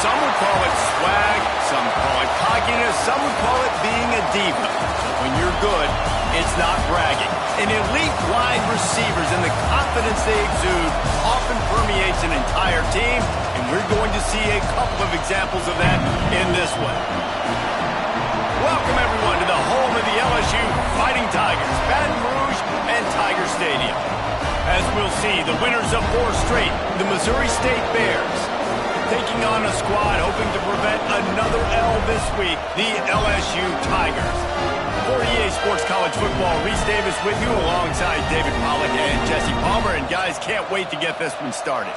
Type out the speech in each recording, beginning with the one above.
Some would call it swag, some call it cockiness, some would call it being a diva. But when you're good, it's not bragging. An elite wide receivers and the confidence they exude often permeates an entire team, and we're going to see a couple of examples of that in this one. Welcome, everyone, to the home of the LSU Fighting Tigers, Baton Rouge and Tiger Stadium. As we'll see, the winners of 4 straight, the Missouri State Bears, taking on a squad hoping to prevent another L this week, the LSU Tigers. For EA Sports College Football, Reese Davis with you alongside David Pollack and Jesse Palmer. And guys, can't wait to get this one started.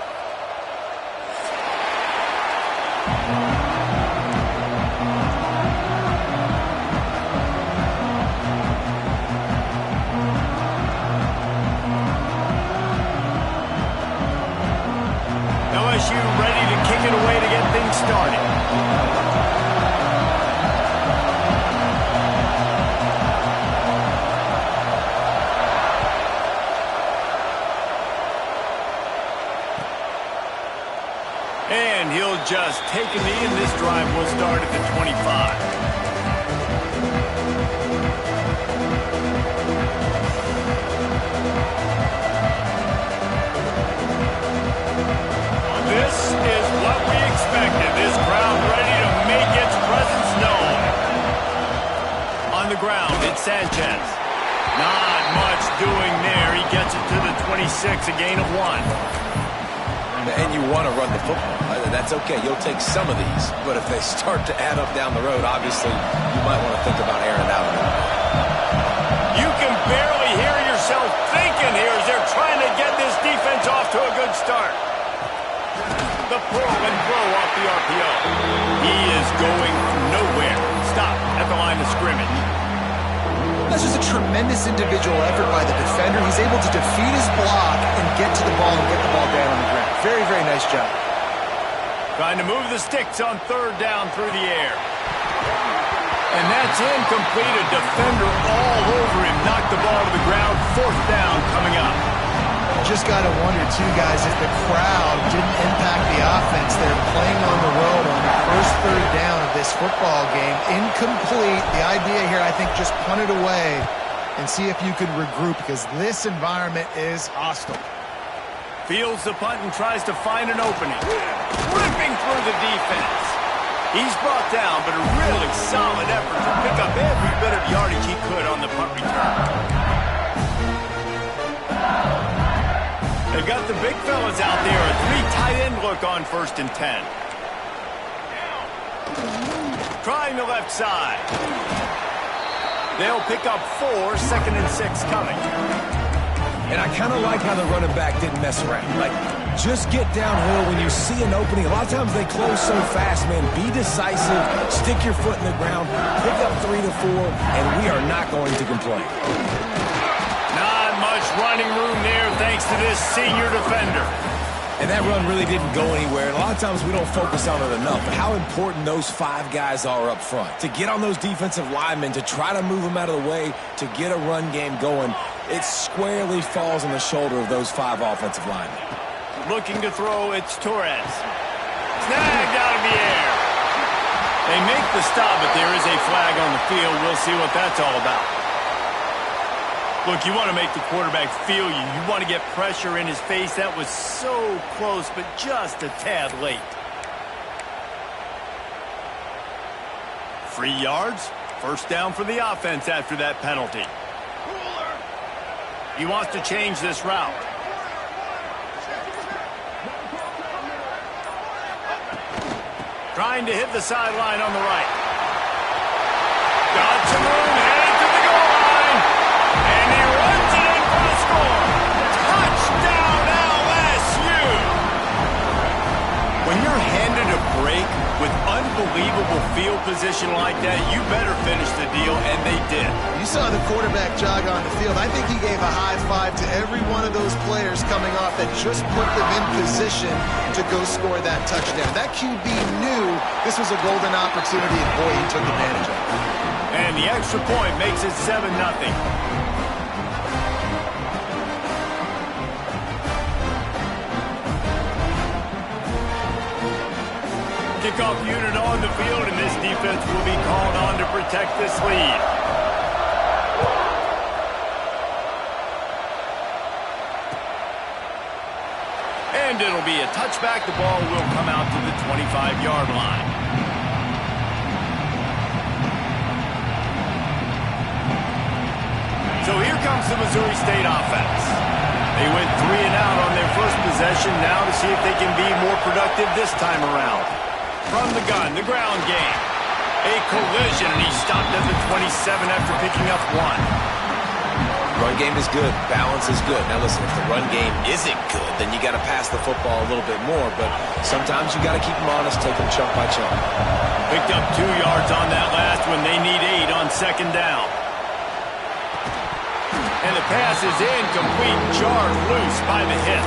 LSU ready to kick it away to get things started. And he'll just take a knee, and this drive will start at the 25. This is what we expected. This crowd ready to make its presence known. On the ground, it's Sanchez. Not much doing there. He gets it to the 26, a gain of 1. And you want to run the football. That's okay. You'll take some of these. But if they start to add up down the road, obviously, you might want to think about airing it out. You can barely hear yourself thinking here as they're trying to get this defense off to a good start. The pull and throw off the RPO. He is going nowhere. Stop at the line of scrimmage. That's just a tremendous individual effort by the defender. He's able to defeat his block and get to the ball and get the ball down on the ground. Very, very nice job. Trying to move the sticks on 3rd down through the air. And that's incomplete. A defender all over him. Knocked the ball to the ground. 4th down coming up. Just got to wonder, too, guys, if the crowd didn't impact the offense. They're playing on the road on the first 3rd down of this football game. Incomplete. The idea here, I think, just punt it away and see if you could regroup, because this environment is hostile. Fields the punt and tries to find an opening. Ripping through the defense. He's brought down, but a really solid effort to pick up every bit of yardage he could on the punt return. They've got the big fellas out there. A 3 tight end look on 1st and 10. Trying the left side. They'll pick up 4, 2nd and 6 coming. And I kind of like how the running back didn't mess around. Like, just get downhill when you see an opening. A lot of times they close so fast, man. Be decisive, stick your foot in the ground, pick up 3 to 4, and we are not going to complain. Not much running room there thanks to this senior defender. And that run really didn't go anywhere. And a lot of times we don't focus on it enough. But how important those 5 guys are up front. To get on those defensive linemen, to try to move them out of the way, to get a run game going, it squarely falls on the shoulder of those 5 offensive linemen. Looking to throw, it's Torres. Snagged out of the air. They make the stop, but there is a flag on the field. We'll see what that's all about. Look, you want to make the quarterback feel you. You want to get pressure in his face. That was so close, but just a tad late. 3 yards. 1st down for the offense after that penalty. He wants to change this route. Trying to hit the sideline on the right. Got some room, headed to the goal line. And he runs it in for the score. Touchdown, LSU. When you're handed a break with unbelievable field position like that, you better finish the deal, and they did. You saw the quarterback jog on the field. I think he gave a high five to every one of those players coming off that just put them in position to go score that touchdown. That QB knew this was a golden opportunity, and boy, he took advantage of it. And the extra point makes it 7-0. Kickoff unit on the field, and this defense will be called on to protect this lead. And it'll be a touchback. The ball will come out to the 25-yard line. So here comes the Missouri State offense. They went 3 and out on their first possession. Now to see if they can be more productive this time around. From the gun, the ground game. A collision, and he stopped at the 27 after picking up 1. Run game is good. Balance is good. Now listen, if the run game isn't good, then you got to pass the football a little bit more. But sometimes you got to keep them honest, take them chunk by chunk. Picked up 2 yards on that last one. They need 8 on second down. And the pass is incomplete. Jarred loose by the hip.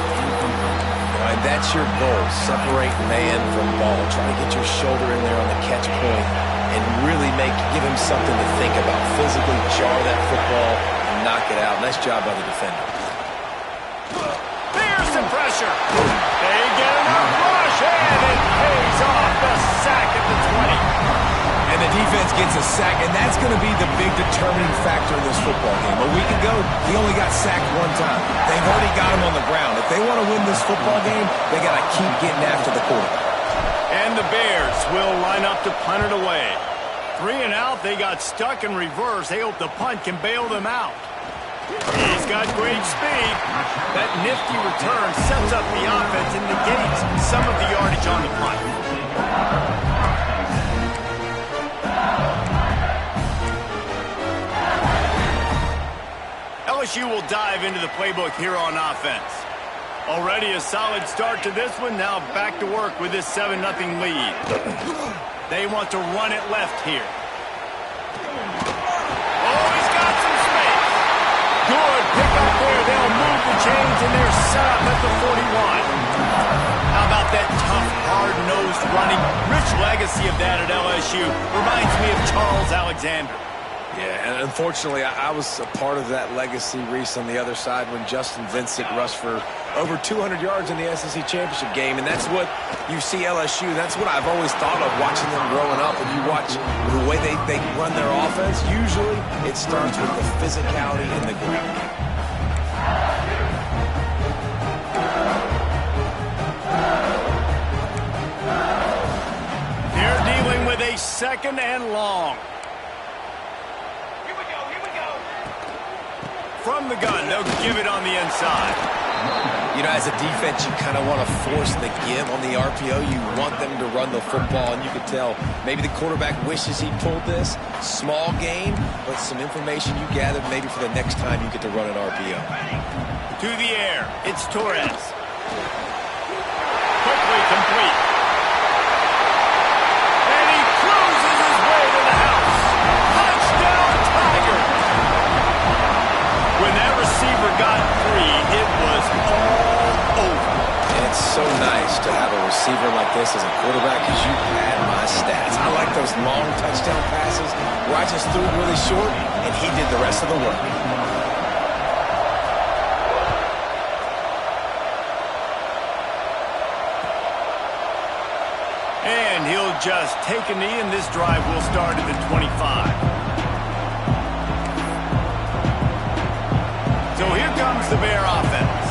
All right, that's your goal. Separate man from ball. Try to get your shoulder in there on the catch point and really give him something to think about. Physically jar that football and knock it out. Nice job by the defender. There's some pressure. They get enough rush, and it pays off. The sack at the 20. And the defense gets a sack, and that's going to be the big determining factor in this football game. A week ago, he only got sacked 1 time. They've already got him on the ground. If they want to win this football game, they got to keep getting after the quarterback. And the Bears will line up to punt it away. 3 and out, they got stuck in reverse. They hope the punt can bail them out. He's got great speed. That nifty return sets up the offense and negates some of the yardage on the punt. LSU will dive into the playbook here on offense. Already a solid start to this one. Now back to work with this 7-0 lead. They want to run it left here. Oh, he's got some space. Good pick up there. They'll move the chains, and they're set up at the 41. How about that tough, hard-nosed running? Rich legacy of that at LSU. Reminds me of Charles Alexander. Yeah, and unfortunately, I was a part of that legacy, Reese, on the other side when Justin Vincent rushed for over 200 yards in the SEC championship game, and that's what you see LSU. That's what I've always thought of watching them growing up. And you watch the way they run their offense, usually it starts with the physicality in the ground game. They're dealing with a 2nd and long. From the gun, they'll give it on the inside. You know, as a defense, you kind of want to force the give on the RPO. You want them to run the football, and you can tell maybe the quarterback wishes he pulled this. Small gain, but some information you gathered maybe for the next time you get to run an RPO. To the air, it's Torres. Quickly complete. And he cruises his way to the house. Touchdown, Tiger! When that receiver got free, it was all over. And it's so nice to have a receiver like this as a quarterback because you had my stats. I like those long touchdown passes where I just threw it really short and he did the rest of the work. And he'll just take a knee, and this drive will start at the 25. So here comes the Bear offense.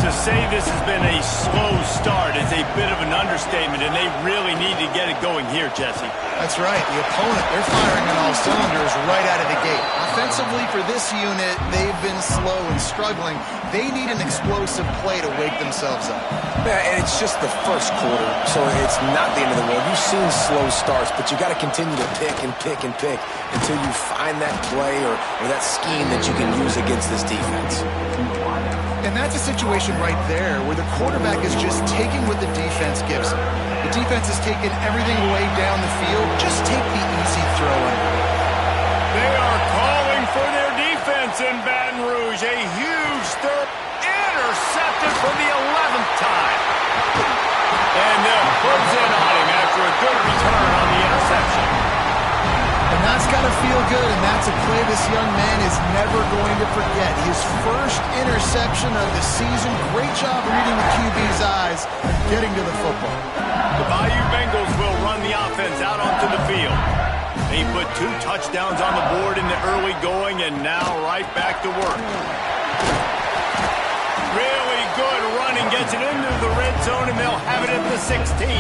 To say this has been a slow start is a bit of an understatement, and they really need to get it going here, Jesse. That's right. The opponent, they're firing on all cylinders right out of the gate. Offensively, for this unit, they've been slow and struggling. They need an explosive play to wake themselves up. Yeah, and it's just the first quarter, so it's not the end of the world. You've seen slow starts, but you got to continue to pick and pick and pick until you find that play or that scheme that you can use against this defense. And that's a situation right there where the quarterback is just taking what the defense gives him. The defense is taking everything away down the field. Just take the easy throw in. They are calling for their defense in Baton Rouge. A huge third, intercepted for the 11th time. And they'll close in on him after a good return on the interception. And that's got to feel good, and that's a play this young man is never going to forget. His first interception of the season. Great job reading the QB's eyes, getting to the football. The Bayou Bengals will offense out onto the field. They put 2 touchdowns on the board in the early going, and now right back to work. Really good running, gets it into the red zone, and they'll have it at the 16.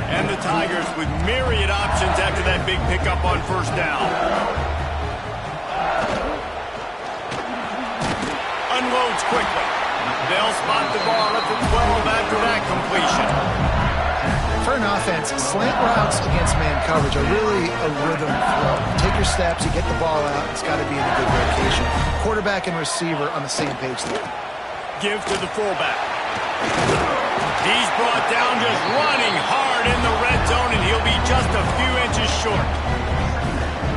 And the Tigers with myriad options after that big pickup on first down. Unloads quickly. They'll spot the ball at the 12 after that completion. For an offense, slant routes against man coverage are really a rhythm flow. Take your steps, you get the ball out, it's got to be in a good location. Quarterback and receiver on the same page there. Give to the fullback. He's brought down just running hard in the red zone, and he'll be just a few inches short.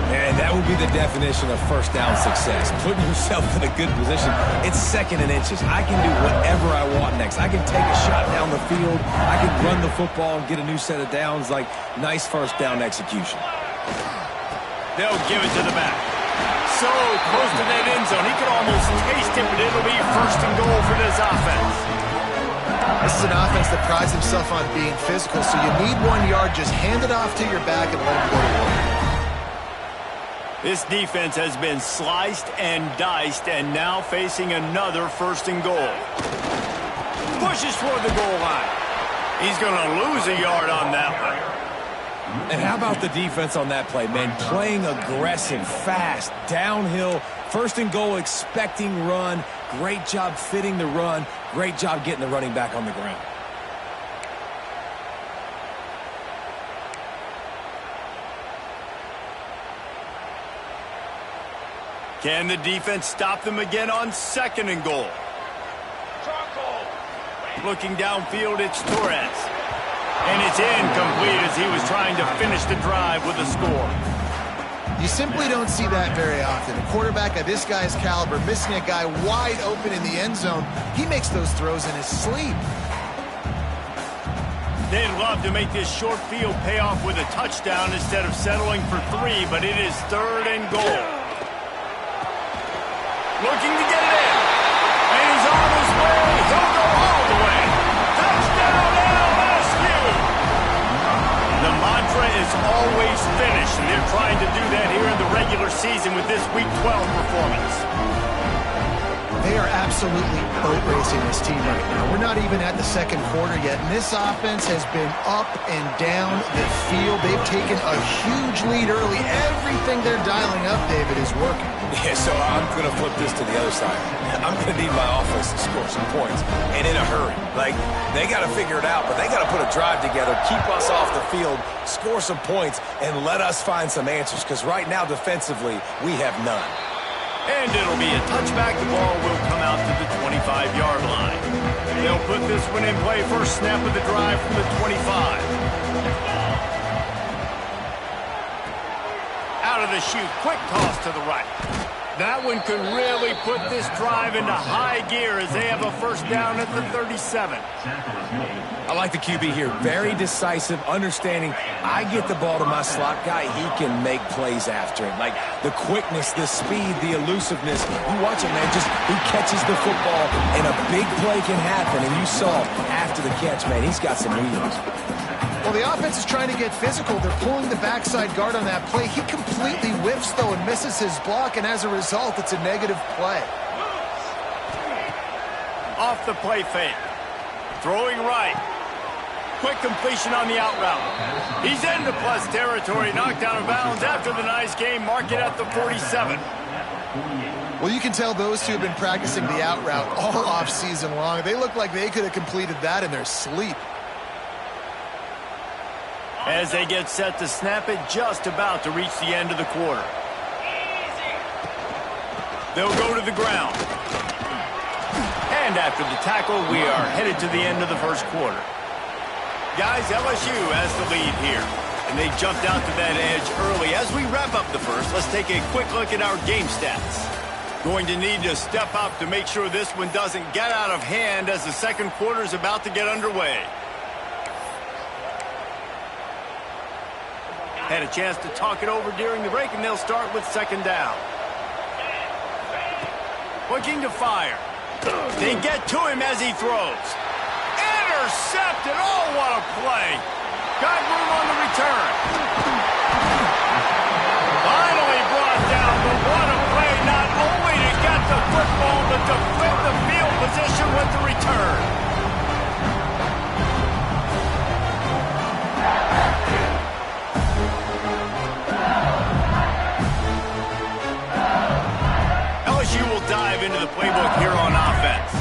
And that would be the definition of first down success. Putting yourself in a good position. It's second and inches. I can do whatever I want next. I can take a shot down the field. I can run the football and get a new set of downs. Like, nice first down execution. They'll give it to the back. So close to that end zone. He could almost taste it, but it'll be first and goal for this offense. This is an offense that prides himself on being physical, so you need 1 yard. Just hand it off to your back and let him go to work. This defense has been sliced and diced, and now facing another first and goal. Pushes for the goal line. He's going to lose a yard on that one. And how about the defense on that play, man? Playing aggressive, fast, downhill, first and goal, expecting run. Great job fitting the run. Great job getting the running back on the ground. Can the defense stop them again on second and goal? Looking downfield, it's Torres. And it's incomplete as he was trying to finish the drive with a score. You simply don't see that very often. A quarterback of this guy's caliber missing a guy wide open in the end zone. He makes those throws in his sleep. They'd love to make this short field pay off with a touchdown instead of settling for 3, but it is third and goal. Looking to get it in. And he's on his way. He'll go all the way. Touchdown LSU. The mantra is always finish, and they're trying to do that here in the regular season with this Week 12 performance. They are absolutely boat racing this team right now. We're not even at the second quarter yet, and this offense has been up and down the field. They've taken a huge lead early. Everything they're dialing up, David, is working. Yeah, so I'm going to flip this to the other side. I'm going to need my offense to score some points, and in a hurry. Like, they got to figure it out, but they got to put a drive together, keep us off the field, score some points, and let us find some answers, because right now, defensively, we have none. And it'll be a touchback. The ball will come out to the 25-yard line. They'll put this one in play. First snap of the drive from the 25. Out of the chute. Quick toss to the right. That one could really put this drive into high gear as they have a first down at the 37. I like the QB here. Very decisive, understanding I get the ball to my slot guy, he can make plays after it. Like the quickness, the speed, the elusiveness. You watch it, man. Just he catches the football and a big play can happen. And you saw after the catch, man, he's got some wheels. Well, the offense is trying to get physical. They're pulling the backside guard on that play. He completely whiffs, though, and misses his block, and as a result, it's a negative play. Off the play fake. Throwing right. Quick completion on the out route. He's into plus territory, knocked out of bounds after the nice game. Mark it at the 47. Well, you can tell those two have been practicing the out route all off season long. They look like they could have completed that in their sleep. As they get set to snap it, just about to reach the end of the quarter. They'll go to the ground. And after the tackle, we are headed to the end of the first quarter. Guys, LSU has the lead here. And they jumped out to that edge early. As we wrap up the first, let's take a quick look at our game stats. Going to need to step up to make sure this one doesn't get out of hand as the second quarter is about to get underway. Had a chance to talk it over during the break, and they'll start with second down. Looking to fire. They get to him as he throws. Intercepted. Oh, what a play. Got room on the return. Finally brought down, but what a play, not only to get the football, but to flip the field position with the return. LSU will dive into the playbook here on offense.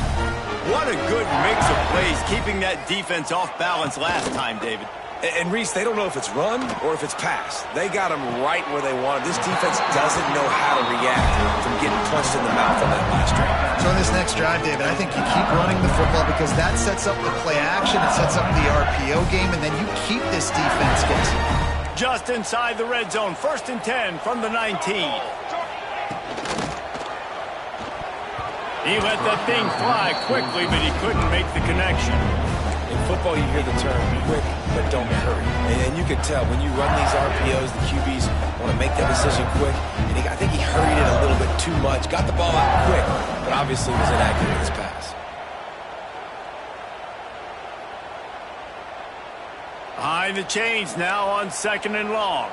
What a good mix of plays, keeping that defense off balance last time, David. And Reese, they don't know if it's run or if it's pass. They got them right where they want. This defense doesn't know how to react from getting punched in the mouth on that last drive. So in this next drive, David, I think you keep running the football because that sets up the play action, it sets up the RPO game, and then you keep this defense guessing. Just inside the red zone, 1st and 10 from the 19. He let that thing fly quickly, but he couldn't make the connection. In football, you hear the term quick, but don't hurry. And you can tell when you run these RPOs, the QBs want to make that decision quick. And I think he hurried it a little bit too much. Got the ball out quick, but obviously was inaccurate in his pass. Behind the chains now on 2nd and long.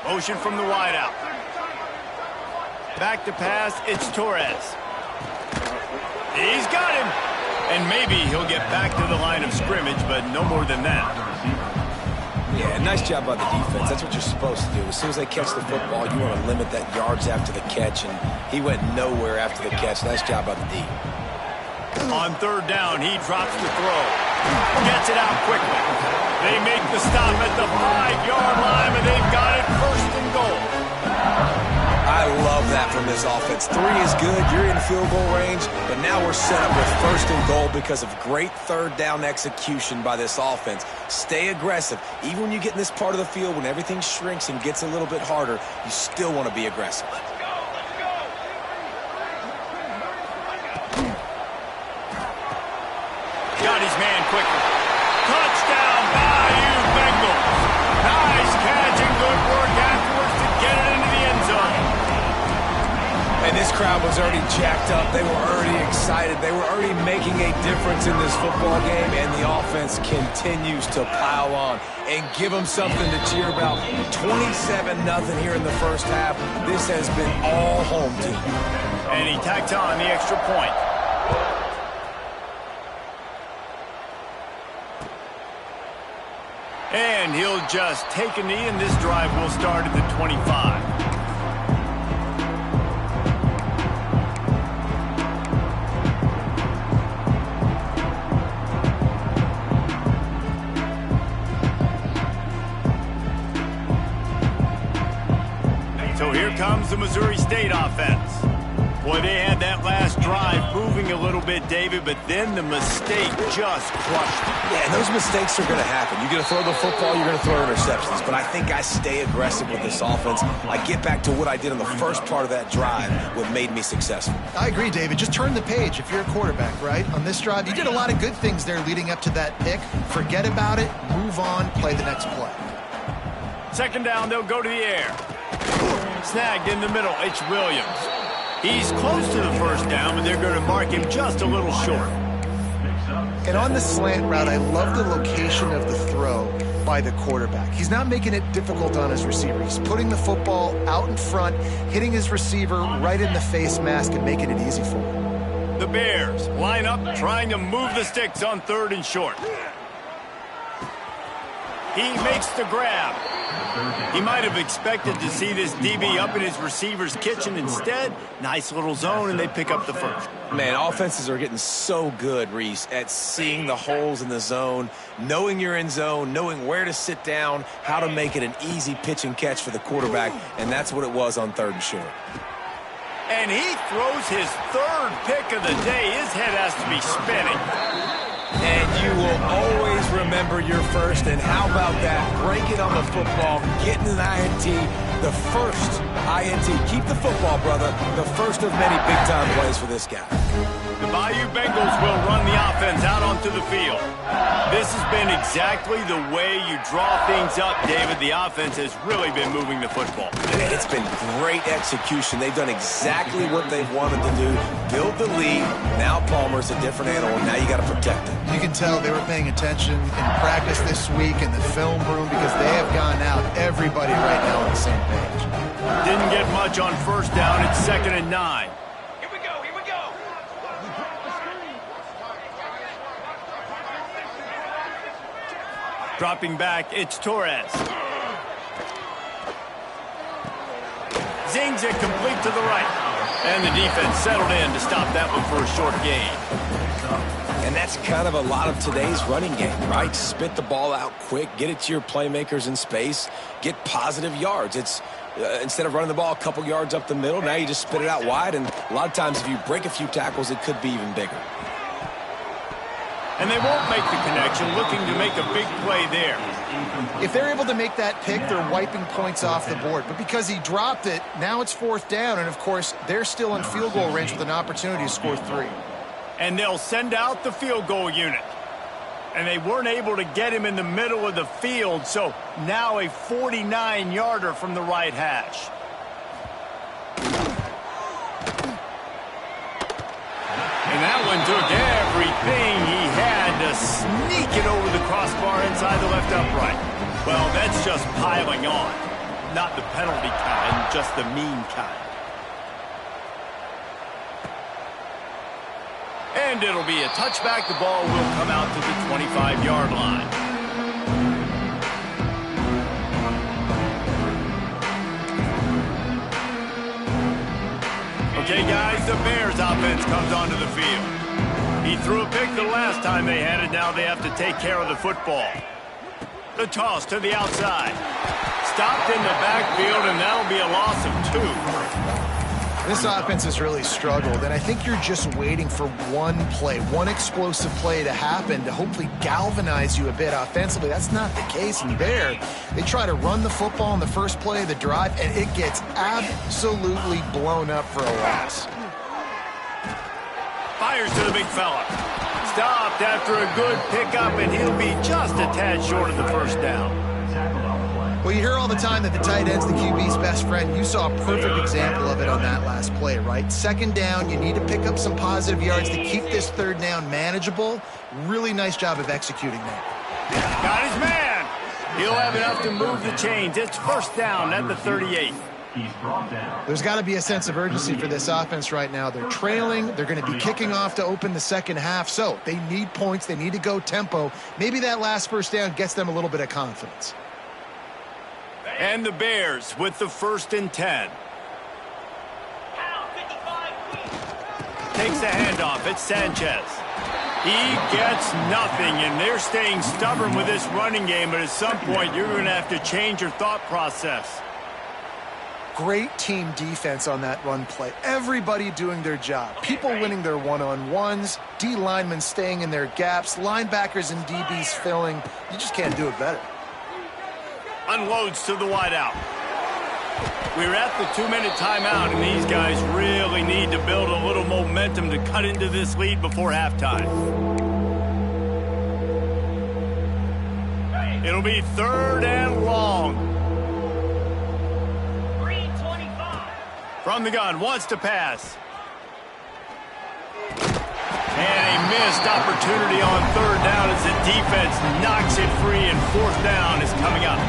Motion from the wideout. Back to pass, it's Torres. He's got him. And maybe he'll get back to the line of scrimmage, but no more than that. Yeah, nice job by the defense. That's what you're supposed to do. As soon as they catch the football, you want to limit that yards after the catch, and he went nowhere after the catch. Nice job by the D. On 3rd down, he drops the throw. Gets it out quickly. They make the stop at the 5-yard line, and they've got it 1st and goal. I love that from this offense. 3 is good. You're in field goal range, but now we're set up with 1st and goal because of great 3rd down execution by this offense. Stay aggressive. Even when you get in this part of the field, when everything shrinks and gets a little bit harder, you still want to be aggressive. Got his man quickly. Touchdown, Bayou Bengals. Nice catch and good work afterwards to get it into the end zone. And this crowd was already jacked up. They were already excited. They were already making a difference in this football game, and the offense continues to pile on and give them something to cheer about. 27-0 here in the first half. This has been all home team. And he tacked on the extra point. And he'll just take a knee, and this drive will start at the 25. So here comes the Missouri State offense. Boy, they had that last drive moving a little bit, David, but then the mistake just crushed it. Yeah, and those mistakes are going to happen. You're going to throw the football, you're going to throw interceptions. But I think I stay aggressive with this offense. I get back to what I did in the first part of that drive, what made me successful. I agree, David. Just turn the page if you're a quarterback, right? On this drive, you did a lot of good things there leading up to that pick. Forget about it, move on, play the next play. 2nd down, they'll go to the air. Snagged in the middle, it's Williams. He's close to the 1st down, but they're going to mark him just a little short. And on the slant route, I love the location of the throw by the quarterback. He's not making it difficult on his receiver. He's putting the football out in front, hitting his receiver right in the face mask and making it easy for him. The Bears line up, trying to move the sticks on 3rd and short. He makes the grab. He might have expected to see this DB up in his receiver's kitchen. Instead, nice little zone, and they pick up the 1st. Man, offenses are getting so good, Reese, at seeing the holes in the zone, knowing you're in zone, knowing where to sit down, how to make it an easy pitch and catch for the quarterback, and that's what it was on 3rd and short. And he throws his 3rd pick of the day. His head has to be spinning. And you will always remember your first. And how about that? Breaking on the football, getting an INT, the first INT. Keep the football, brother. The first of many big-time plays for this guy. The Bayou Bengals will run the offense out onto the field. This has been exactly the way you draw things up, David. The offense has really been moving the football. It's been great execution. They've done exactly what they've wanted to do. Build the lead. Now Palmer's a different animal. Now you got to protect him. You can tell they were paying attention in practice this week in the film room because they have gone out, everybody right now on the same page. Didn't get much on first down. It's 2nd and 9. Dropping back, it's Torres. Zings it complete to the right. And the defense settled in to stop that one for a short gain. And that's kind of a lot of today's running game, right? Spit the ball out quick, get it to your playmakers in space, get positive yards. It's instead of running the ball a couple yards up the middle, now you just spit it out wide, and a lot of times if you break a few tackles, it could be even bigger. And they won't make the connection, looking to make a big play there. If they're able to make that pick, they're wiping points off the board. But because he dropped it, now it's 4th down, and of course, they're still in field goal range with an opportunity to score 3. And they'll send out the field goal unit. And they weren't able to get him in the middle of the field, so now a 49-yarder from the right hash. And that one took everything he had to sneak it over the crossbar inside the left upright. Well, that's just piling on. Not the penalty kind, just the mean kind. And it'll be a touchback. The ball will come out to the 25-yard line. Okay, guys, the Bears offense comes onto the field. He threw a pick the last time they had it. Now they have to take care of the football. The toss to the outside. Stopped in the backfield, and that'll be a loss of 2. This offense has really struggled, and I think you're just waiting for one play, one explosive play to happen to hopefully galvanize you a bit offensively. That's not the case in there. They try to run the football in the first play of the drive, and it gets absolutely blown up for a loss. Fires to the big fella. Stopped after a good pickup, and he'll be just a tad short of the first down. Well, you hear all the time that the tight end's the QB's best friend. You saw a perfect example of it on that last play, right? 2nd down, you need to pick up some positive yards to keep this 3rd down manageable. Really nice job of executing that. Got his man. He'll have enough to move the chains. It's 1st down at the 38. There's got to be a sense of urgency for this offense right now. They're trailing. They're going to be kicking off to open the second half. So they need points. They need to go tempo. Maybe that last 1st down gets them a little bit of confidence. And the Bears with the 1st and 10. Takes the handoff. It's Sanchez. He gets nothing, and they're staying stubborn with this running game, but at some point you're going to have to change your thought process. Great team defense on that run play. Everybody doing their job. People winning their one-on-ones, D linemen staying in their gaps, linebackers and DBs filling. You just can't do it better. Unloads to the wideout. We're at the 2-minute timeout, and these guys really need to build a little momentum to cut into this lead before halftime. It'll be 3rd and long. 3:25. From the gun, wants to pass. And a missed opportunity on 3rd down as the defense knocks it free, and 4th down is coming up.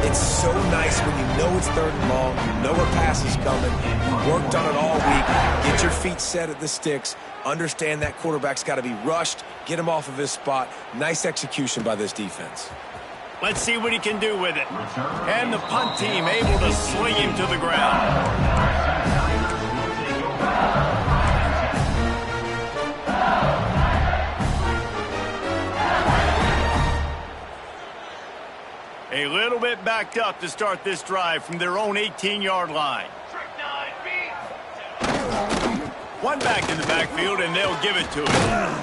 It's so nice when you know it's 3rd and long, you know a pass is coming, you worked on it all week, get your feet set at the sticks, understand that quarterback's got to be rushed, get him off of his spot. Nice execution by this defense. Let's see what he can do with it. And the punt team able to sling him to the ground. A little bit backed up to start this drive from their own 18-yard line. One back in the backfield, and they'll give it to him.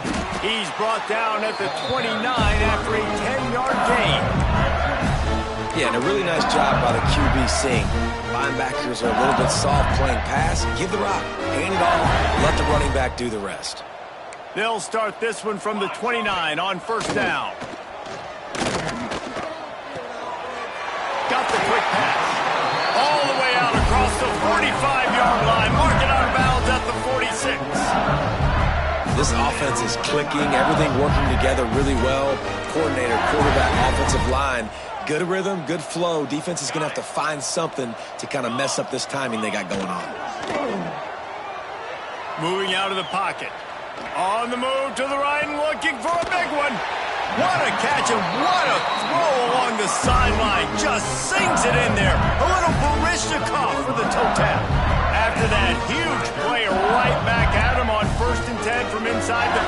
He's brought down at the 29 after a 10-yard gain. Yeah, and a really nice job by the QB seeing. Linebackers are a little bit soft playing pass. Give the rock, hand it off, let the running back do the rest. They'll start this one from the 29 on first down. Got the quick pass. All the way out across the 45-yard line. Marking out of bounds at the 46. This offense is clicking, everything working together really well. Coordinator, quarterback, offensive line. Good rhythm, good flow. Defense is going to have to find something to kind of mess up this timing they got going on. Moving out of the pocket. On the move to the right and looking for a big one. What a catch and what a throw along the sideline. Just sinks it in there. A little Barishnikov for the toe tap. After that huge play right back at him on 1st and 10 from inside the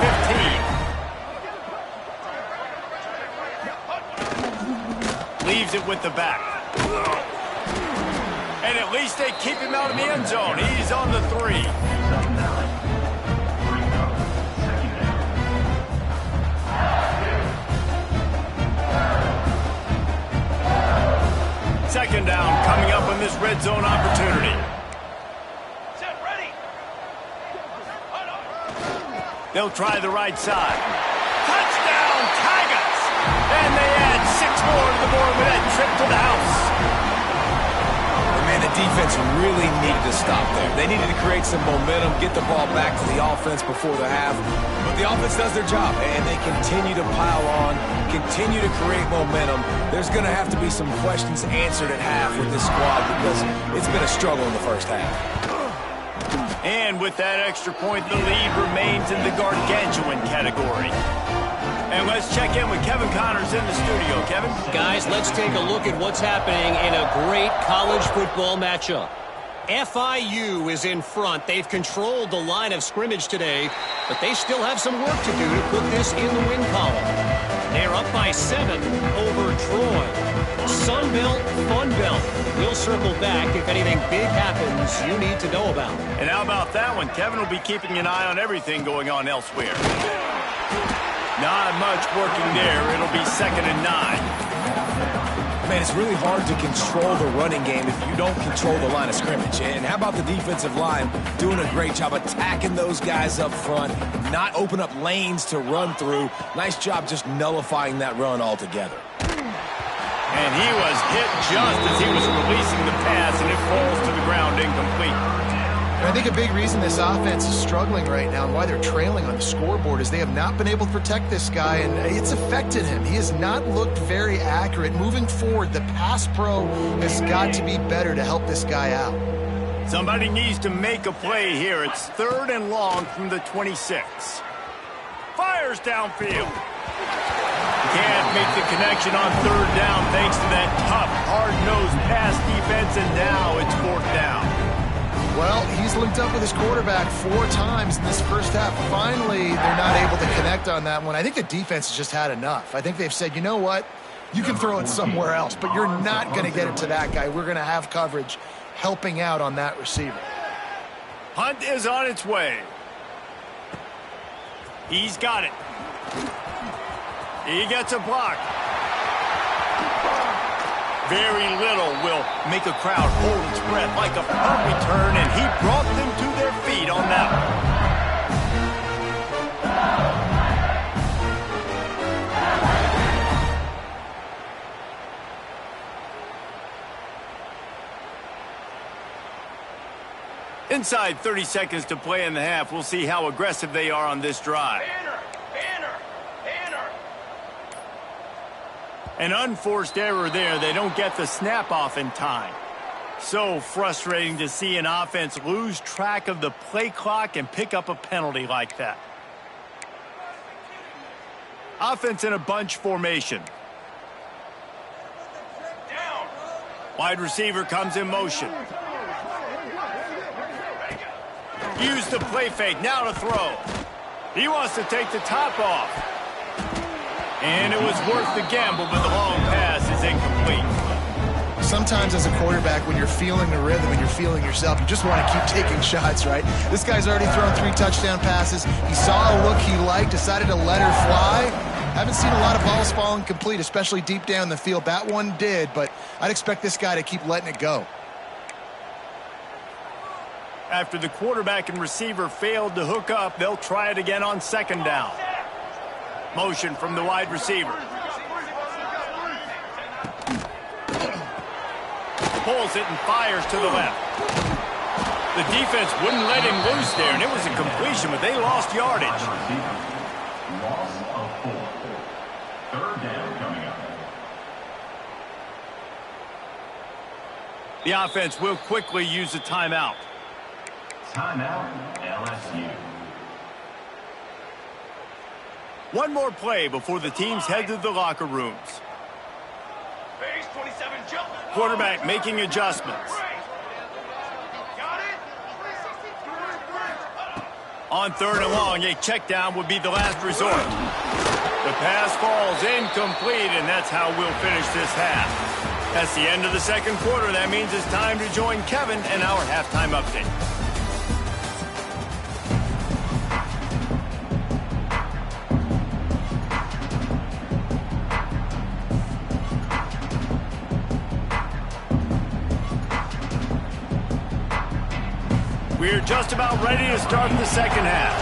15. Leaves it with the back. And at least they keep him out of the end zone. He's on the 3. Second down coming up on this red zone opportunity. Set ready. They'll try the right side. Touchdown, Tigers! And they add 6 more to the board with that trip to the house. Man, the defense really needed to stop there. They needed to create some momentum, get the ball back to the offense before the half. But the offense does their job, and they continue to pile on, continue to create momentum. There's going to have to be some questions answered at half with this squad because it's been a struggle in the first half. And with that extra point, the lead remains in the gargantuan category. And let's check in with Kevin Connors in the studio. Kevin? Guys, let's take a look at what's happening in a great college football matchup. FIU is in front. They've controlled the line of scrimmage today, but they still have some work to do to put this in the win column. They're up by 7 over Troy. Sun Belt, Fun Belt. We'll circle back if anything big happens you need to know about. And how about that one? Kevin will be keeping an eye on everything going on elsewhere. Not much working there. It'll be 2nd and 9. Man, it's really hard to control the running game if you don't control the line of scrimmage. And how about the defensive line doing a great job attacking those guys up front, not open up lanes to run through. Nice job just nullifying that run altogether. And he was hit just as he was releasing the pass, and it falls to the ground incomplete. I think a big reason this offense is struggling right now and why they're trailing on the scoreboard is they have not been able to protect this guy, and it's affected him. He has not looked very accurate. Moving forward, the pass pro has got to be better to help this guy out. Somebody needs to make a play here. It's 3rd and long from the 26. Fires downfield. Can't make the connection on 3rd down thanks to that tough, hard-nosed pass defense, and now it's 4th down. Well, he's linked up with his quarterback 4 times in this first half. Finally, they're not able to connect on that one. I think the defense has just had enough. I think they've said, you know what? You can throw it somewhere else, but you're not going to get it to that guy. We're going to have coverage helping out on that receiver. Hunt is on its way. He's got it. He gets a block. Very little will make a crowd hold its breath like a punt return, and he brought them to their feet on that one. Inside 30 seconds to play in the half. We'll see how aggressive they are on this drive. An unforced error there. They don't get the snap off in time. So frustrating to see an offense lose track of the play clock and pick up a penalty like that. Offense in a bunch formation. Down. Wide receiver comes in motion. Use the play fake. Now to throw. He wants to take the top off. And it was worth the gamble, but the long pass is incomplete. Sometimes as a quarterback, when you're feeling the rhythm and you're feeling yourself, you just want to keep taking shots, right? This guy's already thrown 3 touchdown passes. He saw a look he liked, decided to let her fly. Haven't seen a lot of balls falling complete, especially deep down the field. That one did, but I'd expect this guy to keep letting it go. After the quarterback and receiver failed to hook up, they'll try it again on second down. Motion from the wide receiver. Pulls it and fires to the left. The defense wouldn't let him loose there, and it was a completion, but they lost yardage. Loss of 4. Third down coming up. The offense will quickly use a timeout. Timeout, LSU. One more play before the teams head to the locker rooms. Quarterback making adjustments. On third and long, a check down would be the last resort. The pass falls incomplete, and that's how we'll finish this half. That's the end of the second quarter. That means it's time to join Kevin and our halftime update. We're just about ready to start the second half.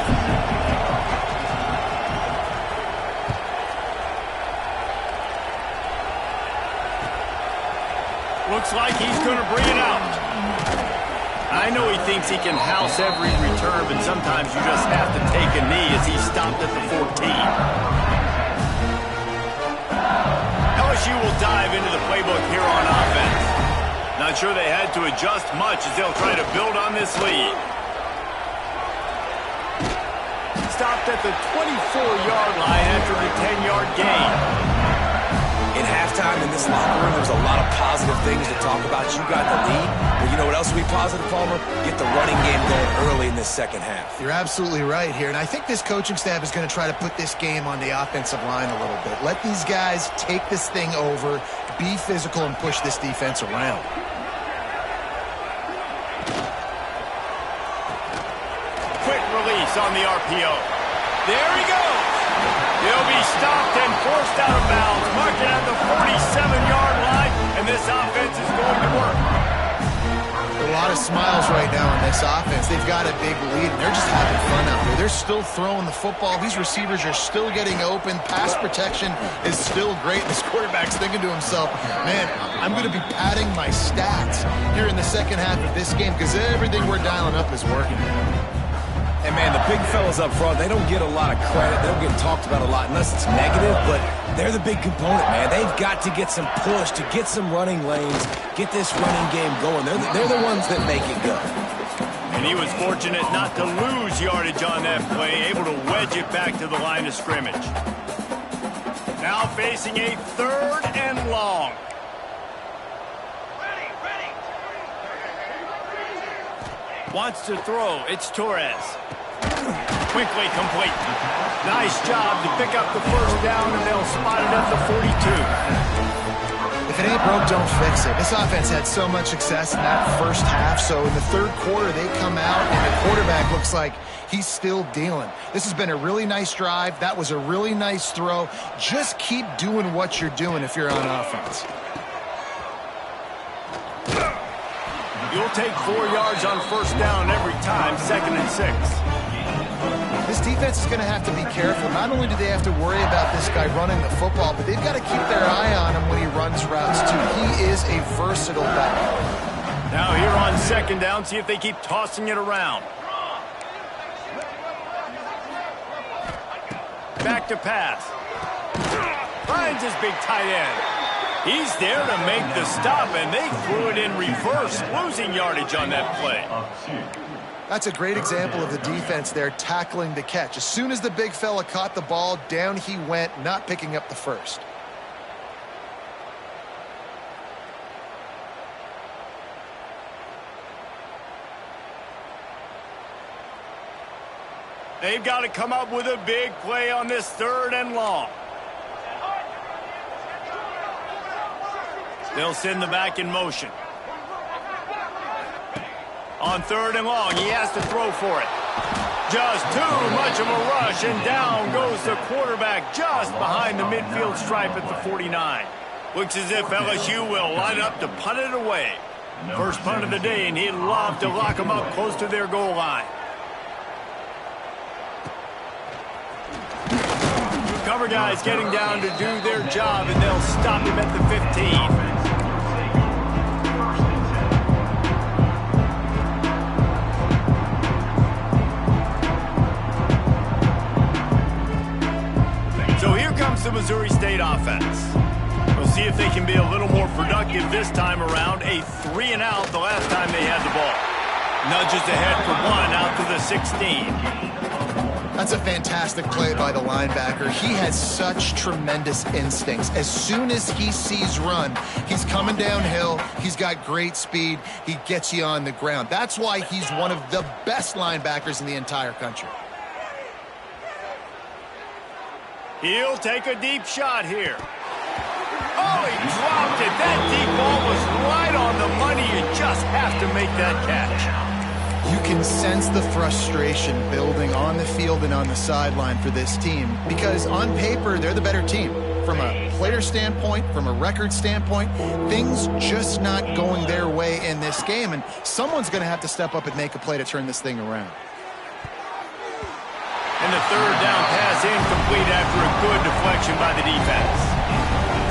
Looks like he's going to bring it out. I know he thinks he can house every return, but sometimes you just have to take a knee as he stopped at the 14. LSU will dive into the playbook here on offense. Not sure they had to adjust much as they'll try to build on this lead. Stopped at the 24-yard line after the 10-yard gain. In halftime in this locker room, there's a lot of positive things to talk about. You got the lead. But you know what else will be positive, Palmer? Get the running game going early in this second half. You're absolutely right here, and I think this coaching staff is going to try to put this game on the offensive line a little bit. Let these guys take this thing over, be physical, and push this defense around. Quick release on the RPO. There he goes. He'll be stopped and forced out of bounds, marking at the 47-yard line, and this offense is going to work. A lot of smiles right now on this offense. They've got a big lead, and they're just having fun out there. They're still throwing the football. These receivers are still getting open. Pass protection is still great. This quarterback's thinking to himself, man, I'm going to be padding my stats here in the second half of this game because everything we're dialing up is working. And, man, the big fellas up front, they don't get a lot of credit. They don't get talked about a lot unless it's negative, but they're the big component, man. They've got to get some push, to get some running lanes, get this running game going. They're the ones that make it go. And he was fortunate not to lose yardage on that play, able to wedge it back to the line of scrimmage. Now facing a third and long. Wants to throw. It's Torres. Quickly complete. Nice job to pick up the first down, and they'll spot it at the 42. If it ain't broke, don't fix it. This offense had so much success in that first half, so in the third quarter, they come out, and the quarterback looks like he's still dealing. This has been a really nice drive. That was a really nice throw. Just keep doing what you're doing if you're on offense. You'll take 4 yards on first down every time, 2nd and 6. This defense is going to have to be careful. Not only do they have to worry about this guy running the football, but they've got to keep their eye on him when he runs routes, too. He is a versatile back. Now here on second down, see if they keep tossing it around. Back to pass. Finds his big tight end. He's there to make the stop, and they threw it in reverse, losing yardage on that play. That's a great example of the defense there tackling the catch. As soon as the big fella caught the ball, down he went, not picking up the first. They've got to come up with a big play on this third and long. They'll send the back in motion. On third and long, he has to throw for it. Just too much of a rush, and down goes the quarterback just behind the midfield stripe at the 49. Looks as if LSU will line up to punt it away. First punt of the day, and he'd love to lock them up close to their goal line. Cover guys getting down to do their job, and they'll stop him at the 15. So here comes the Missouri State offense. We'll see if they can be a little more productive this time around. A 3-and-out the last time they had the ball. Nudges ahead for one out to the 16. That's a fantastic play by the linebacker. He has such tremendous instincts. As soon as he sees run, he's coming downhill. He's got great speed. He gets you on the ground. That's why he's one of the best linebackers in the entire country. He'll take a deep shot here. Oh, he dropped it. That deep ball was right on the money. You just have to make that catch. You can sense the frustration building on the field and on the sideline for this team because on paper, they're the better team. From a player standpoint, from a record standpoint, things just not going their way in this game, and someone's going to have to step up and make a play to turn this thing around. And the third down pass incomplete after a good deflection by the defense.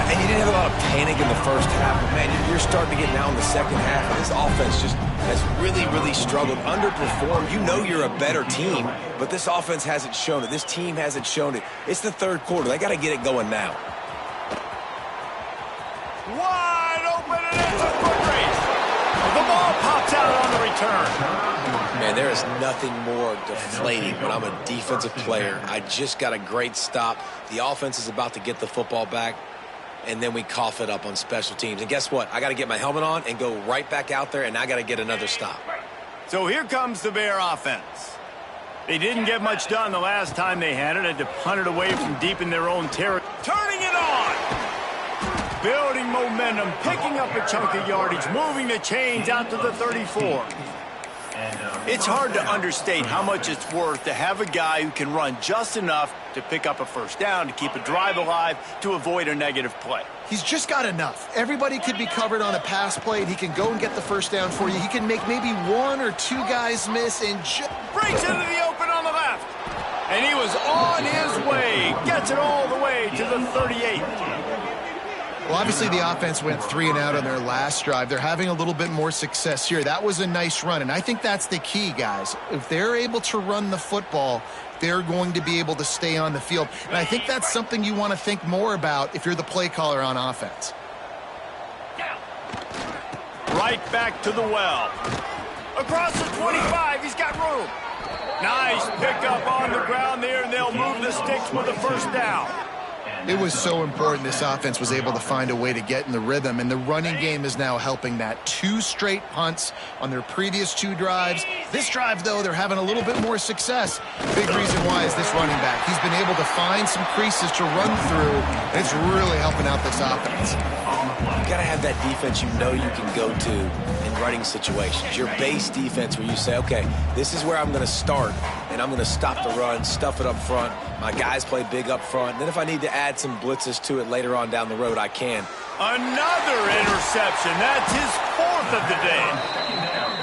And you didn't have a lot of panic in the first half, but man, you're starting to get now in the second half, and this offense just has really, really struggled, underperformed. You know you're a better team, but this offense hasn't shown it. This team hasn't shown it. It's the third quarter. They got to get it going now. Wide open, and it's a foot race. The ball pops out on the return. Man, there is nothing more deflating when I'm a defensive player. I just got a great stop. The offense is about to get the football back, and then we cough it up on special teams. And guess what? I got to get my helmet on and go right back out there, and I got to get another stop. So here comes the Bear offense. They didn't get much done the last time they had it. Had to punt it away from deep in their own territory. Turning it on! Building momentum, picking up a chunk of yardage, moving the chains out to the 34. It's hard to understate how much it's worth to have a guy who can run just enough to pick up a first down, to keep a drive alive, to avoid a negative play. He's just got enough. Everybody could be covered on a pass play, and he can go and get the first down for you. He can make maybe one or two guys miss and breaks into the open on the left. And he was on his way. Gets it all the way to the 38. Well, obviously the offense went 3-and-out on their last drive. They're having a little bit more success here. That was a nice run, and I think that's the key, guys. If they're able to run the football, they're going to be able to stay on the field. And I think that's something you want to think more about if you're the play caller on offense. Right back to the well. Across the 25, he's got room. Nice pickup on the ground there, and they'll move the sticks with the first down. It was so important this offense was able to find a way to get in the rhythm, and the running game is now helping that. 2 straight punts on their previous 2 drives. This drive, though, they're having a little bit more success. Big reason why is this running back. He's been able to find some creases to run through, and it's really helping out this offense. You got to have that defense you know you can go to in running situations. Your base defense where you say, okay, this is where I'm going to start, and I'm going to stop the run, stuff it up front. My guys play big up front. Then if I need to add some blitzes to it later on down the road, I can. Another interception. That's his 4th of the day.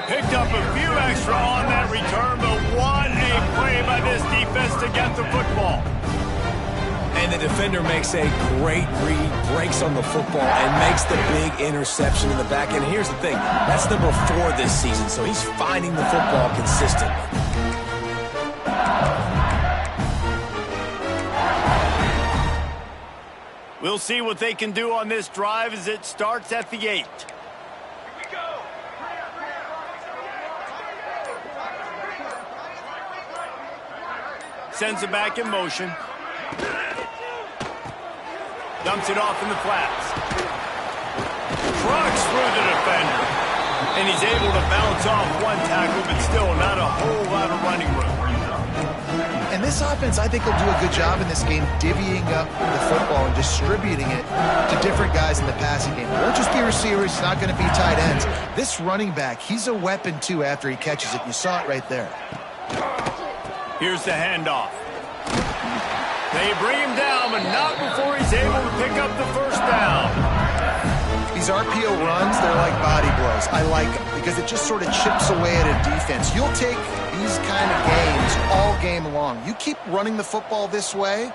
Picked up a few extra on that return, but what a play by this defense to get the football. And the defender makes a great read, breaks on the football, and makes the big interception in the back. And here's the thing, that's number 4 this season, so he's finding the football consistently. We'll see what they can do on this drive as it starts at the 8. Sends it back in motion. Dumps it off in the flats. Trucks through the defender. And he's able to bounce off one tackle, but still not a whole lot of running room. And this offense, I think, will do a good job in this game divvying up the football and distributing it to different guys in the passing game. It won't just be receivers. It's not going to be tight ends. This running back, he's a weapon, too, after he catches it. You saw it right there. Here's the handoff. They bring him down, but not before he's able to pick up the first down. These RPO runs, they're like body blows. I like them because it just sort of chips away at a defense. You'll take these kind of games all game long. You keep running the football this way,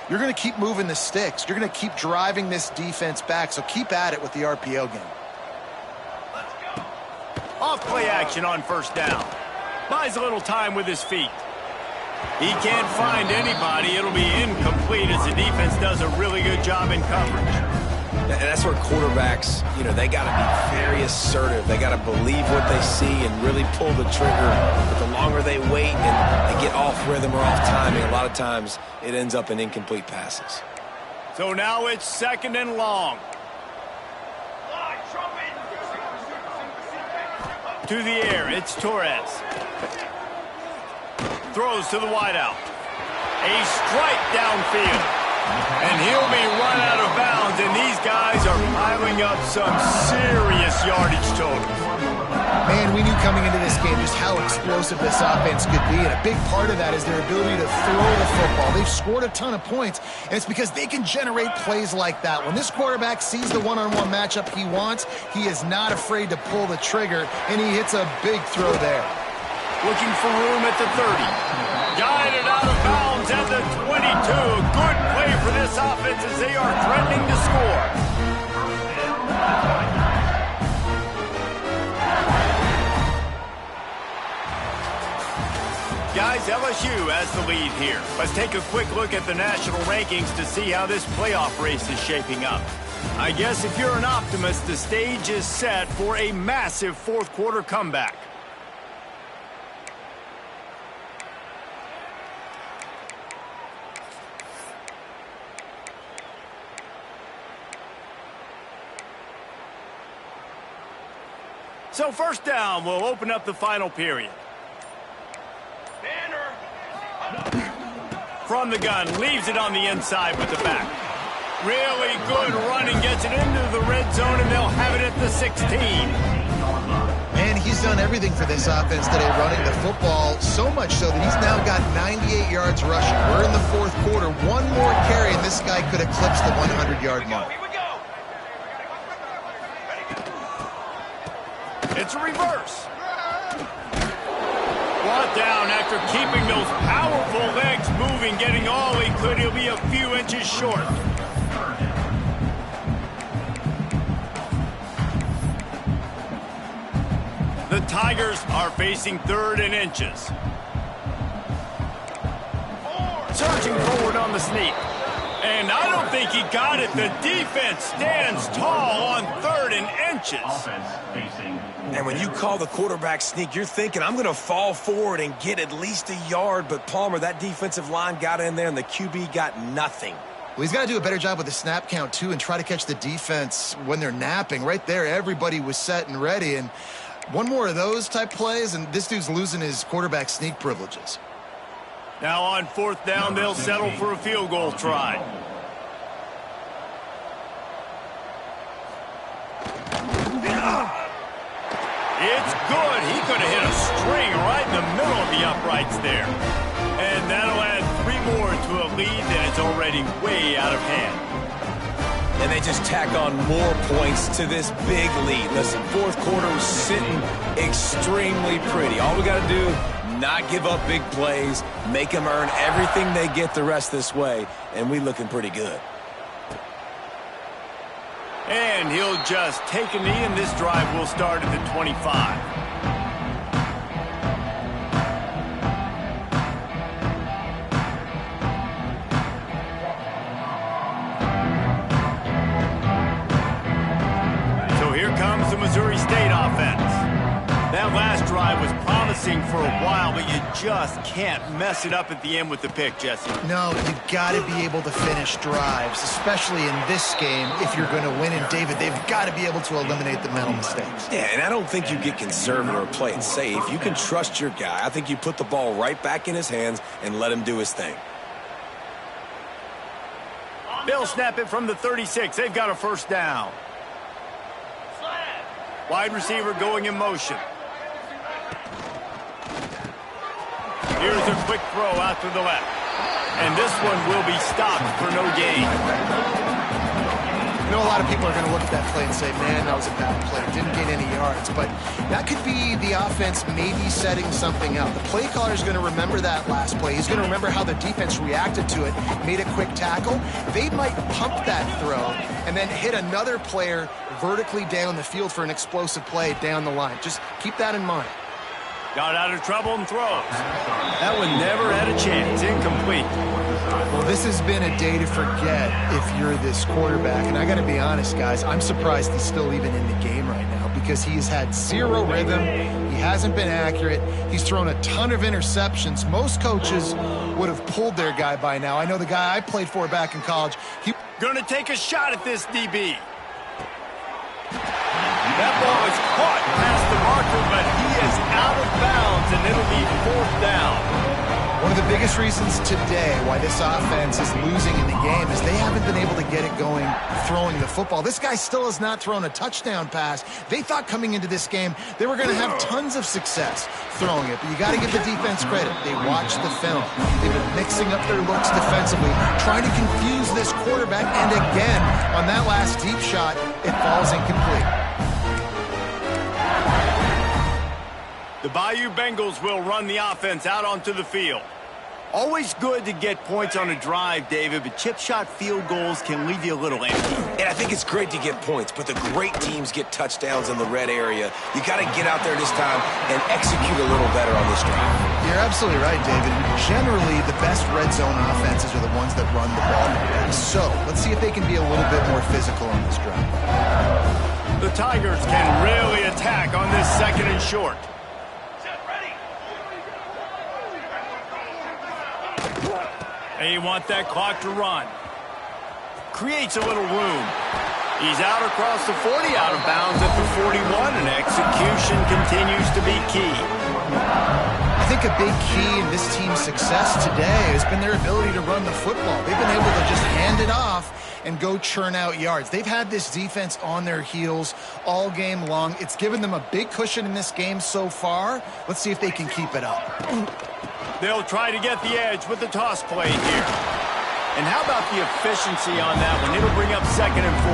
you're going to keep moving the sticks. You're going to keep driving this defense back, so keep at it with the RPO game. Off play action on first down. Buys a little time with his feet. He can't find anybody. It'll be incomplete as the defense does a really good job in coverage. And that's where quarterbacks, they got to be very assertive. They got to believe what they see and really pull the trigger. But the longer they wait and they get off rhythm or off timing, a lot of times it ends up in incomplete passes. So now it's 2nd and long. To the air, it's Torres. Throws to the wideout. A strike downfield. And he'll be run out of bounds, and these guys are piling up some serious yardage totals. Man, we knew coming into this game just how explosive this offense could be, and a big part of that is their ability to throw the football. They've scored a ton of points, and it's because they can generate plays like that. When this quarterback sees the one-on-one matchup he wants, he is not afraid to pull the trigger, and he hits a big throw there. Looking for room at the 30. Guided out of bounds at the 22. Good play for this offense as they are threatening to score. Guys, LSU has the lead here. Let's take a quick look at the national rankings to see how this playoff race is shaping up. I guess if you're an optimist, the stage is set for a massive fourth quarter comeback. So first down will open up the final period. From the gun, leaves it on the inside with the back. Really good running, gets it into the red zone, and they'll have it at the 16. And he's done everything for this offense today, running the football, so much so that he's now got 98 yards rushing. We're in the fourth quarter. One more carry, and this guy could eclipse the 100-yard mark. It's a reverse. Brought down after keeping those powerful legs moving, getting all he could. He'll be a few inches short. The Tigers are facing 3rd and inches. Surging forward on the sneak. And I don't think he got it. The defense stands tall on 3rd and inches. And when you call the quarterback sneak, you're thinking, I'm going to fall forward and get at least a yard. But, Palmer, that defensive line got in there, and the QB got nothing. Well, he's got to do a better job with the snap count, too, and try to catch the defense when they're napping. Right there, everybody was set and ready. And one more of those type plays, and this dude's losing his quarterback sneak privileges. Now on 4th down, they'll settle for a field goal try. It's good. He could have hit a string right in the middle of the uprights there. And that'll add 3 more to a lead that is already way out of hand. And they just tack on more points to this big lead. Listen, fourth quarter was sitting extremely pretty. All we got to do, not give up big plays, make them earn everything they get the rest this way, and we looking pretty good. And he'll just take a knee, and this drive will start at the 25. Missouri State offense. That last drive was promising for a while, but you just can't mess it up at the end with the pick, Jesse. No, you've got to be able to finish drives, especially in this game if you're going to win. And, David, they've got to be able to eliminate the mental mistakes. Yeah, and I don't think you get conservative or play it safe. You can trust your guy. I think you put the ball right back in his hands and let him do his thing. They'll snap it from the 36. They've got a first down. Wide receiver going in motion. Here's a quick throw out to the left. And this one will be stopped for no gain. I know a lot of people are going to look at that play and say, man, that was a bad play. Didn't gain any yards. But that could be the offense maybe setting something up. The play caller is going to remember that last play. He's going to remember how the defense reacted to it, made a quick tackle. They might pump that throw and then hit another player vertically down the field for an explosive play down the line. Just keep that in mind. Got out of trouble and throws. That one never had a chance. Incomplete. Well, this has been a day to forget if you're this quarterback. And I got to be honest, guys, I'm surprised he's still even in the game right now because he's had zero rhythm. He hasn't been accurate. He's thrown a ton of interceptions. Most coaches would have pulled their guy by now. I know the guy I played for back in college. Gonna take a shot at this DB. That ball is caught past the marker, but he is out of bounds, and it'll be 4th down. One of the biggest reasons today why this offense is losing in the game is they haven't been able to get it going throwing the football. This guy still has not thrown a touchdown pass. They thought coming into this game they were going to have tons of success throwing it, but you got to give the defense credit. They watched the film. They've been mixing up their looks defensively, trying to confuse this quarterback, and again, on that last deep shot, it falls incomplete. The Bayou Bengals will run the offense out onto the field. Always good to get points on a drive, David, but chip shot field goals can leave you a little empty. And I think it's great to get points, but the great teams get touchdowns in the red area. You got to get out there this time and execute a little better on this drive. You're absolutely right, David. Generally, the best red zone offenses are the ones that run the ball the best. So let's see if they can be a little bit more physical on this drive. The Tigers can really attack on this 2nd and short. They want that clock to run. Creates a little room. He's out across the 40, out of bounds at the 41, and execution continues to be key. I think a big key in this team's success today has been their ability to run the football. They've been able to just hand it off and go churn out yards. They've had this defense on their heels all game long. It's given them a big cushion in this game so far. Let's see if they can keep it up. They'll try to get the edge with the toss play here. And how about the efficiency on that one? It'll bring up 2nd and 4.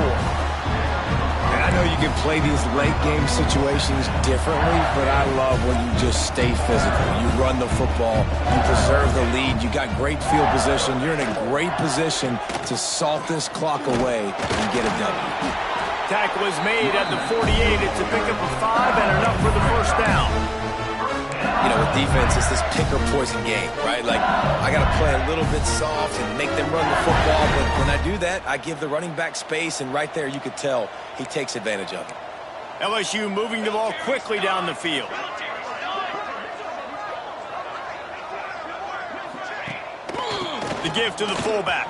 And I know you can play these late game situations differently, but I love when you just stay physical. You run the football, you preserve the lead, you got great field position, you're in a great position to salt this clock away and get a W. Tackle is made at the 48. It's a pickup of 5 and enough for the 1st down. You know, with defense, it's this pick or poison game, right? Like, I got to play a little bit soft and make them run the football, but when I do that, I give the running back space, and right there you could tell he takes advantage of it. LSU moving the ball quickly down the field. The give to the fullback.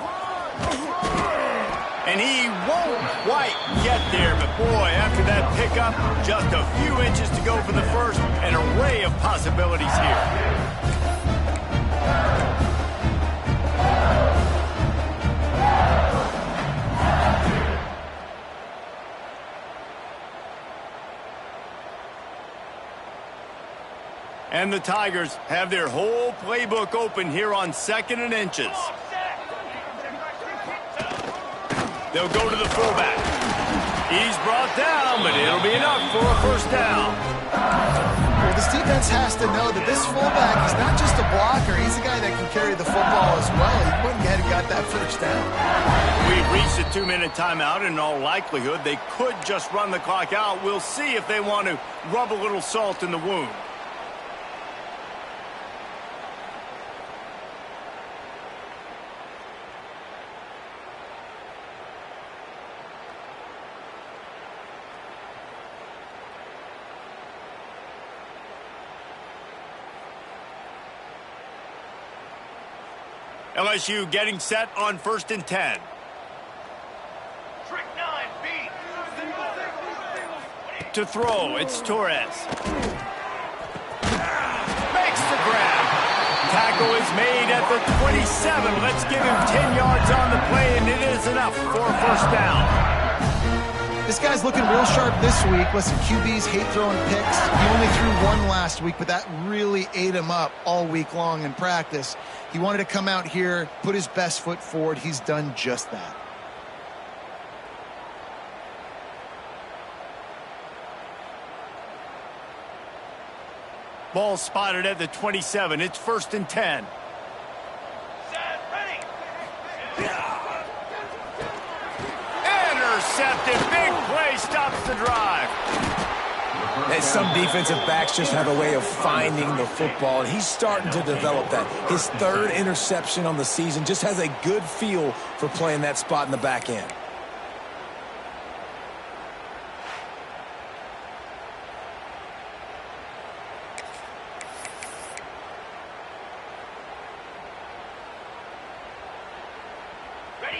And he won't quite get there, but boy, after that pickup, just a few inches to go for the first, an array of possibilities here. And the Tigers have their whole playbook open here on 2nd and inches. They'll go to the fullback. He's brought down, but it'll be enough for a 1st down. Well, this defense has to know that this fullback is not just a blocker. He's a guy that can carry the football as well. He went ahead and got that 1st down. We've reached a 2-minute timeout, and in all likelihood, they could just run the clock out. We'll see if they want to rub a little salt in the wound. LSU getting set on 1st and 10. Trick 9, B. To throw, it's Torres. Makes the grab. Tackle is made at the 27. Let's give him 10 yards on the play, and it is enough for a 1st down. This guy's looking real sharp this week. Listen, QBs hate throwing picks. He only threw one last week, but that really ate him up all week long in practice. He wanted to come out here, put his best foot forward. He's done just that. Ball spotted at the 27. It's 1st and 10. Intercepted. Big play stops the drive. And some defensive backs just have a way of finding the football, and he's starting to develop that. His 3rd interception on the season, just has a good feel for playing that spot in the back end.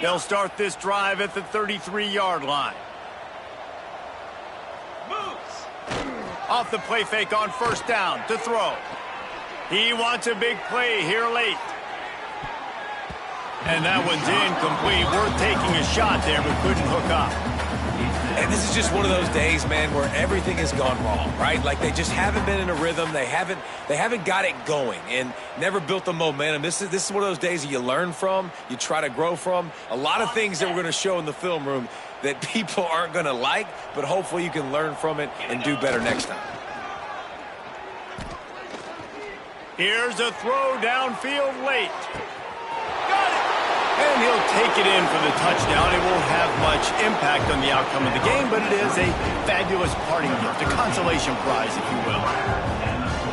They'll start this drive at the 33-yard line. Off the play fake on 1st down to throw. He wants a big play here late. And that one's incomplete. Worth taking a shot there, but couldn't hook up. And this is just one of those days, man, where everything has gone wrong, right? Like they just haven't been in a rhythm. They haven't got it going and never built the momentum. This is one of those days that you learn from, you try to grow from. A lot of things that we're going to show in the film room that people aren't going to like, but hopefully you can learn from it and do better next time. Here's a throw downfield late. Got it! And he'll take it in for the touchdown. It won't have much impact on the outcome of the game, but it is a fabulous parting gift, a consolation prize, if you will.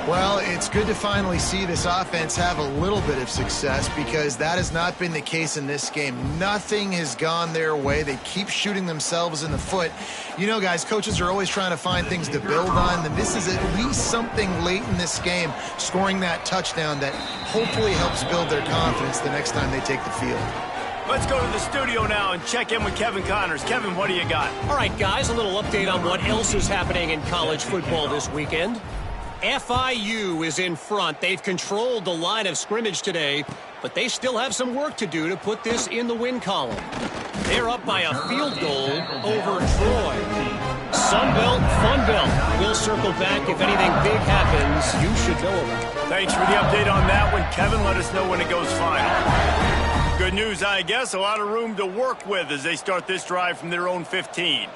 Well, it's good to finally see this offense have a little bit of success because that has not been the case in this game. Nothing has gone their way. They keep shooting themselves in the foot. You know, guys, coaches are always trying to find things to build on, and this is at least something late in this game, scoring that touchdown that hopefully helps build their confidence the next time they take the field. Let's go to the studio now and check in with Kevin Connors. Kevin, what do you got? All right, guys, a little update on what else is happening in college football this weekend. FIU is in front. They've controlled the line of scrimmage today, but they still have some work to do to put this in the win column. They're up by a field goal over Troy. Sunbelt, Funbelt. We'll circle back if anything big happens you should know about. Thanks for the update on that one, Kevin. Let us know when it goes final. Good news, I guess. A lot of room to work with as they start this drive from their own 15.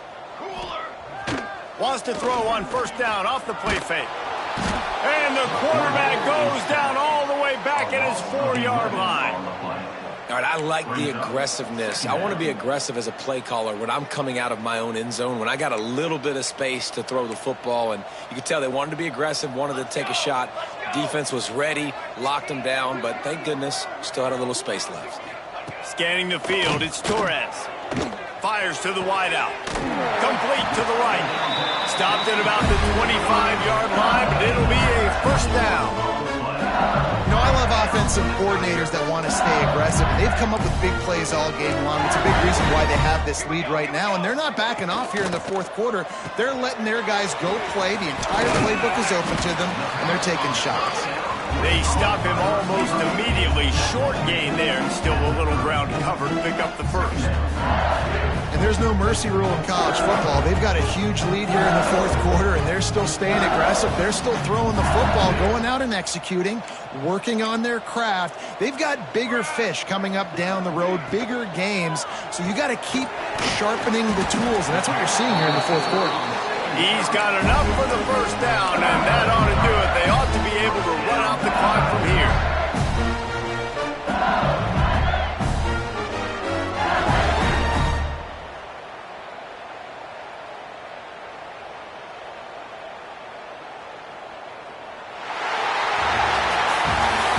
Wants to throw on 1st down off the play fake. And the quarterback goes down all the way back at his 4-yard line. All right, I like the aggressiveness. I want to be aggressive as a play caller when I'm coming out of my own end zone, when I got a little bit of space to throw the football. And you could tell they wanted to be aggressive, wanted to take a shot. Defense was ready, locked them down, but thank goodness, still had a little space left. Scanning the field, it's Torres. Fires to the wideout. Complete to the right. Stopped at about the 25-yard line, but it'll be a 1st down. You know, I love offensive coordinators that want to stay aggressive. They've come up with big plays all game long. It's a big reason why they have this lead right now, and they're not backing off here in the 4th quarter. They're letting their guys go play. The entire playbook is open to them, and they're taking shots. They stop him almost immediately. Short gain there, and still a little ground cover to pick up the 1st. And there's no mercy rule in college football. They've got a huge lead here in the 4th quarter, and they're still staying aggressive. They're still throwing the football, going out and executing, working on their craft. They've got bigger fish coming up down the road, bigger games. So you got to keep sharpening the tools, and that's what you're seeing here in the 4th quarter. He's got enough for the 1st down, and that ought to do it. They ought to be able to run out the clock from here.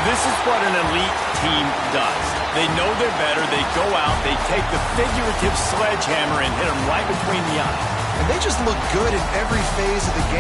This is what an elite team does. They know they're better. They go out. They take the figurative sledgehammer and hit them right between the eyes. And they just look good in every phase of the game.